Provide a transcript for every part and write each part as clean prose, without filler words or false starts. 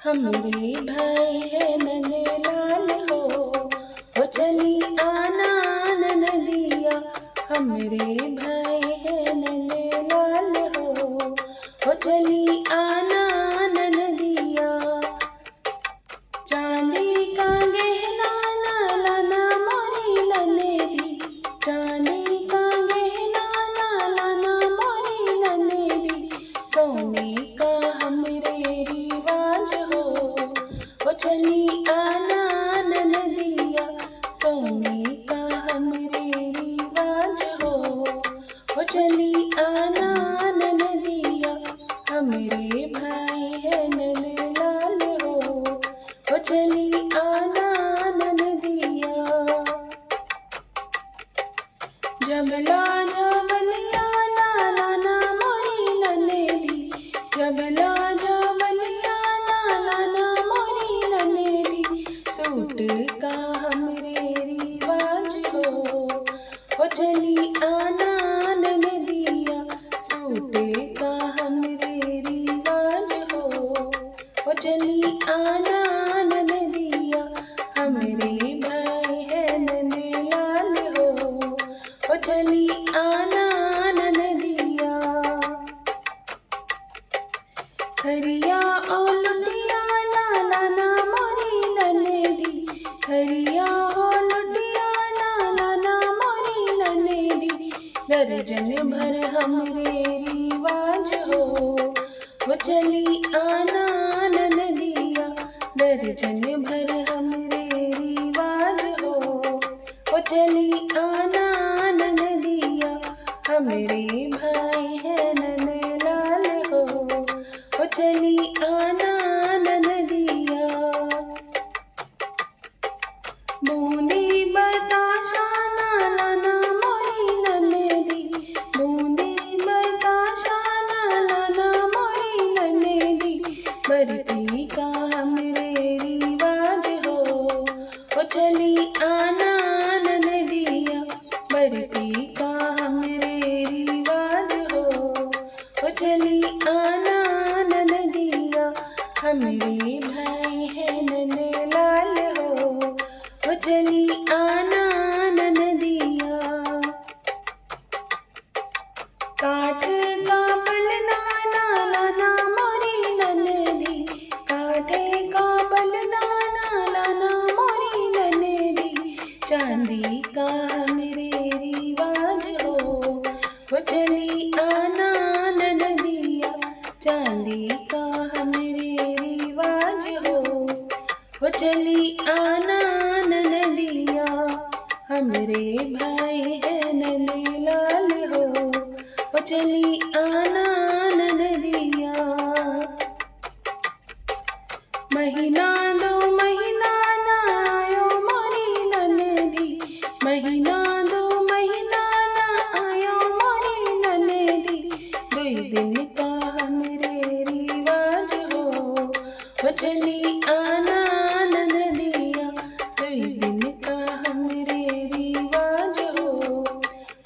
हमरे भाई है नंदलाल हो, ओ चली आना नदिया। हमरे भाई है नंदलाल हो, ओ चली आना नदिया। चांदी का गहना ना लाना मोरी लनेदी, चांदी का गहना ना लाना मोरी लनेदी। सोने का हमरे रिवाज हो, ओ चली आना नदिया। सोने का हमरे रिवाज हो, ओ चली आना नदिया। हमरे भाई है नंदलाल हो, ओ चली आना नदिया। जबला जबलिया ना लाना मोरी लनेदी, जबला जबलिया ना लाना मोरी लनेदी। सूट का हमरे रिवाज हो, ओ चली आना नदिया। सूट का हमरे रिवाज हो, ओ चली आना नदिया। हमरे भाई है नंदलाल हो, ओ चली आना नदिया। खरिया ओ लुटिया ना लाना मोरी लनेदी, खरिया ओ लुटिया ना लाना मोरी लनेदी। दर्जन भर हमरे रिवाज हो, ओ चली आना नदिया। दर्जन भर हमरे रिवाज हो, ओ चली आना नदिया। हमरे भाई है नंदलाल हो, ओ चली आना नदिया। बूंदी बताशा ना लाना मोरी लनेदी, बूंदी बताशा ना लाना मोरी लनेदी। बर्फी का हमरे रिवाज हो, ओ चली आना नदिया। बर्फी का हमरे रिवाज हो, ओ चली आना नदिया। हमरे भाई है नंदलाल हो, ओ चली आना नदिया। काठ का पलना ना लाना मोरी लनेदी, काठे का पलना ना लाना मोरी लनेदी। चांदी का हमरे रिवाज हो, ओ चली आना नदिया। चांदी का हमरे रिवाज हो, ओ चली आना नदिया। हमरे भाई है नंदलाल हो, ओ चली आना नदिया। महीना दो महीना ना आयो मोरी लनेदी, महीना दो महीना ना आयो मोरी लनेदी। दुई दिन का हमरे रिवाज हो, ओ चली आना नदिया। दुई दिन का हमरे रिवाज हो,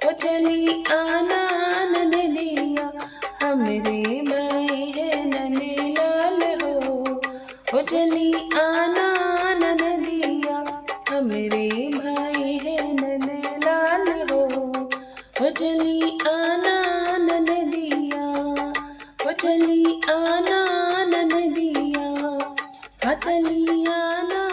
ओ चली आना नदिया। हमरे भाई है नंदलाल हो, ओ चली आना नदिया। हमरे भाई है नंदलाल हो, ओ चली आना नदिया, ओ चली आना नदिया। हाँ चली आना।